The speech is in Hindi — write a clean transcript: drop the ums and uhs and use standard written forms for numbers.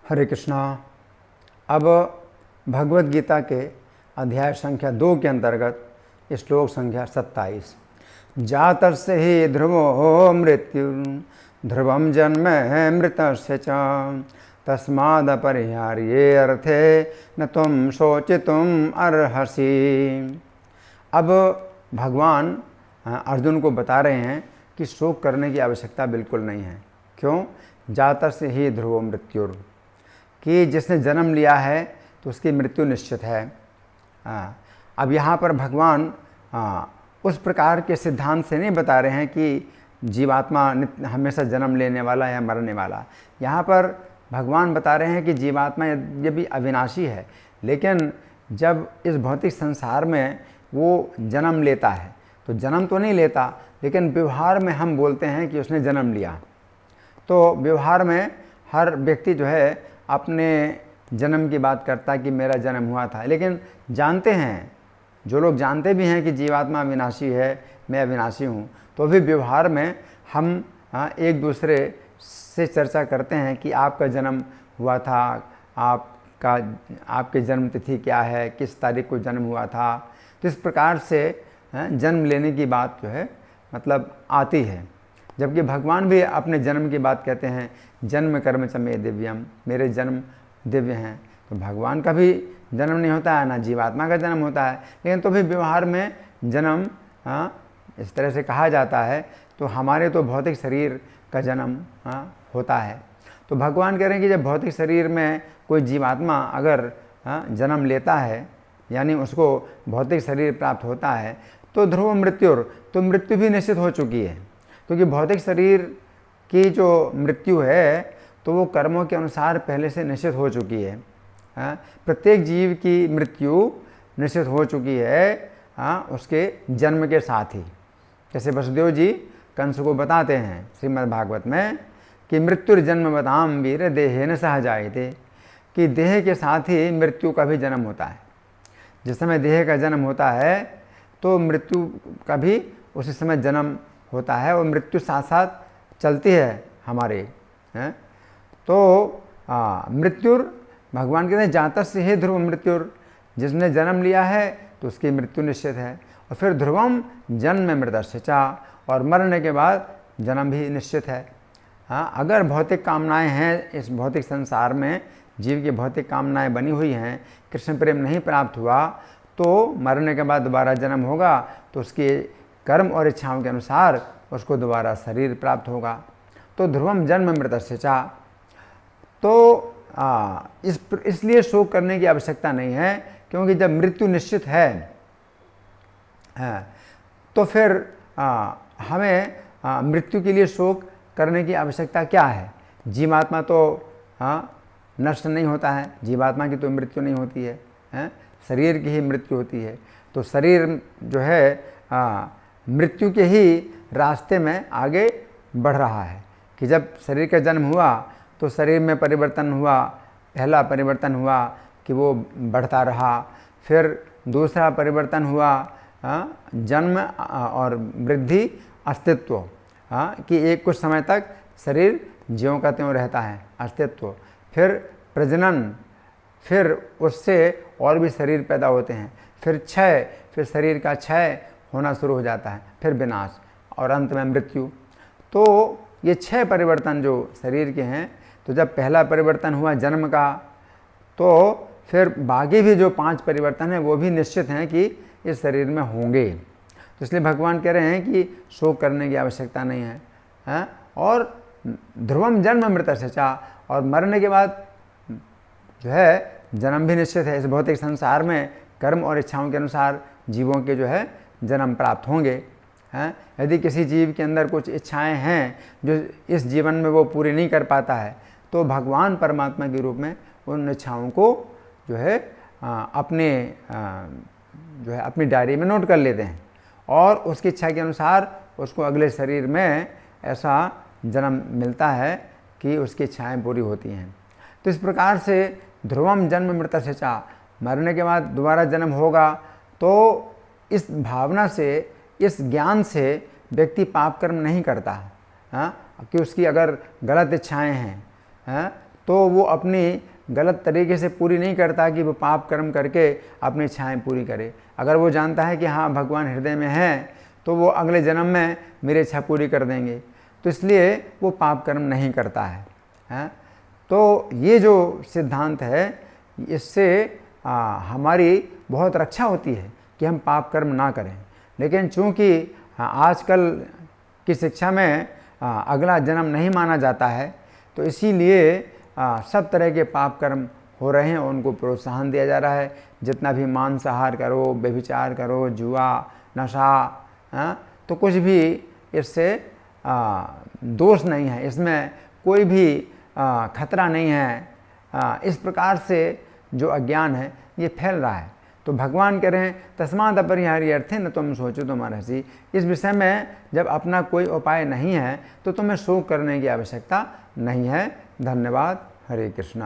हरे कृष्णा। अब भगवत गीता के अध्याय संख्या 2 के अंतर्गत श्लोक संख्या 27। जातस्य हि ध्रुवो मृत्यु ध्रुवम जन्म मृतस्य च तस्मादपरिहार्ये अर्थे न तुम शोचितुम अर्हसि। अब भगवान अर्जुन को बता रहे हैं कि शोक करने की आवश्यकता बिल्कुल नहीं है। क्यों? जातस्य हि ध्रुवो मृत्युर, कि जिसने जन्म लिया है तो उसकी मृत्यु निश्चित है। अब यहाँ पर भगवान उस प्रकार के सिद्धांत से नहीं बता रहे हैं कि जीवात्मा हमेशा जन्म लेने वाला या मरने वाला। यहाँ पर भगवान बता रहे हैं कि जीवात्मा यद्यपि अविनाशी है, लेकिन जब इस भौतिक संसार में वो जन्म लेता है तो जन्म तो नहीं लेता, लेकिन व्यवहार में हम बोलते हैं कि उसने जन्म लिया। तो व्यवहार में हर व्यक्ति जो है अपने जन्म की बात करता है कि मेरा जन्म हुआ था, लेकिन जानते हैं, जो लोग जानते भी हैं कि जीवात्मा अविनाशी है, मैं अविनाशी हूँ, तो भी व्यवहार में हम एक दूसरे से चर्चा करते हैं कि आपका जन्म हुआ था, आपके जन्म तिथि क्या है, किस तारीख को जन्म हुआ था। तो इस प्रकार से जन्म लेने की बात जो है मतलब आती है। जबकि भगवान भी अपने जन्म की बात कहते हैं, जन्म कर्म च मे दिव्यम, मेरे जन्म दिव्य हैं। तो भगवान का भी जन्म नहीं होता है, ना जीवात्मा का जन्म होता है, लेकिन तो भी व्यवहार में जन्म इस तरह से कहा जाता है। तो हमारे तो भौतिक शरीर का जन्म होता है। तो भगवान कह रहे हैं कि जब भौतिक शरीर में कोई जीवात्मा अगर जन्म लेता है, यानी उसको भौतिक शरीर प्राप्त होता है, तो ध्रुव मृत्युर, तो मृत्यु भी निश्चित हो चुकी है। क्योंकि भौतिक शरीर की जो मृत्यु है तो वो कर्मों के अनुसार पहले से निश्चित हो चुकी है। प्रत्येक जीव की मृत्यु निश्चित हो चुकी है उसके जन्म के साथ ही। जैसे वसुदेव जी कंस को बताते हैं श्रीमद् भागवत में कि मृत्युर्जन्म बताम वीर देहेन सह जायते, कि देह के साथ ही मृत्यु का भी जन्म होता है। जिस समय देह का जन्म होता है तो मृत्यु का भी उसी समय जन्म होता है, और मृत्यु साथ साथ चलती है हमारे। तो मृत्युर, भगवान कहते हैं जातस्य हि ध्रुव मृत्युर, जिसने जन्म लिया है तो उसकी मृत्यु निश्चित है। और फिर ध्रुवम जन्म मृतस्य च, और मरने के बाद जन्म भी निश्चित है। अगर भौतिक कामनाएं हैं इस भौतिक संसार में, जीव की भौतिक कामनाएं बनी हुई हैं, कृष्ण प्रेम नहीं प्राप्त हुआ, तो मरने के बाद दोबारा जन्म होगा, तो उसके कर्म और इच्छाओं के अनुसार उसको दोबारा शरीर प्राप्त होगा। तो ध्रुवम जन्म मृतस्य च, तो इसलिए शोक करने की आवश्यकता नहीं है, क्योंकि जब मृत्यु निश्चित है तो फिर हमें मृत्यु के लिए शोक करने की आवश्यकता क्या है। जीवात्मा तो नष्ट नहीं होता है, जीवात्मा की तो मृत्यु नहीं होती है, शरीर की ही मृत्यु होती है। तो शरीर जो है मृत्यु के ही रास्ते में आगे बढ़ रहा है। कि जब शरीर का जन्म हुआ तो शरीर में परिवर्तन हुआ, पहला परिवर्तन हुआ कि वो बढ़ता रहा, फिर दूसरा परिवर्तन हुआ जन्म और वृद्धि, अस्तित्व, कि एक कुछ समय तक शरीर ज्यों का त्यों रहता है, अस्तित्व, फिर प्रजनन, फिर उससे और भी शरीर पैदा होते हैं, फिर क्षय, फिर शरीर का क्षय होना शुरू हो जाता है, फिर विनाश, और अंत में मृत्यु। तो ये 6 परिवर्तन जो शरीर के हैं, तो जब पहला परिवर्तन हुआ जन्म का, तो फिर बाकी भी जो 5 परिवर्तन हैं वो भी निश्चित हैं कि इस शरीर में होंगे। तो इसलिए भगवान कह रहे हैं कि शोक करने की आवश्यकता नहीं है। और ध्रुवम जन्म मृतस्य च, और मरने के बाद जो है जन्म भी निश्चित है। इस भौतिक संसार में कर्म और इच्छाओं के अनुसार जीवों के जो है जन्म प्राप्त होंगे। यदि किसी जीव के अंदर कुछ इच्छाएं हैं जो इस जीवन में वो पूरी नहीं कर पाता है, तो भगवान परमात्मा के रूप में उन इच्छाओं को जो है अपनी डायरी में नोट कर लेते हैं, और उसकी इच्छा के अनुसार उसको अगले शरीर में ऐसा जन्म मिलता है कि उसकी इच्छाएं पूरी होती हैं। तो इस प्रकार से ध्रुवम जन्म मृतस्य च, मरने के बाद दोबारा जन्म होगा। तो इस भावना से, इस ज्ञान से व्यक्ति पाप कर्म नहीं करता कि उसकी अगर गलत इच्छाएं हैं तो वो अपनी गलत तरीके से पूरी नहीं करता कि वो पाप कर्म करके अपनी इच्छाएं पूरी करे। अगर वो जानता है कि हाँ भगवान हृदय में हैं, तो वो अगले जन्म में मेरी इच्छा पूरी कर देंगे, तो इसलिए वो पाप कर्म नहीं करता है। तो ये जो सिद्धांत है, इससे हमारी बहुत रक्षा होती है कि हम पाप कर्म ना करें। लेकिन चूँकि आजकल की शिक्षा में अगला जन्म नहीं माना जाता है, तो इसीलिए सब तरह के पाप कर्म हो रहे हैं और उनको प्रोत्साहन दिया जा रहा है। जितना भी मांसाहार करो, व्यभिचार करो, जुआ, नशा, तो कुछ भी इससे दोष नहीं है, इसमें कोई भी खतरा नहीं है। इस प्रकार से जो अज्ञान है ये फैल रहा है। तो भगवान कह रहे हैं तस्मात् अपरिहार्य अर्थे न तुम सोचो तुमर्हसि। इस विषय में जब अपना कोई उपाय नहीं है तो तुम्हें शोक करने की आवश्यकता नहीं है। धन्यवाद। हरे कृष्णा।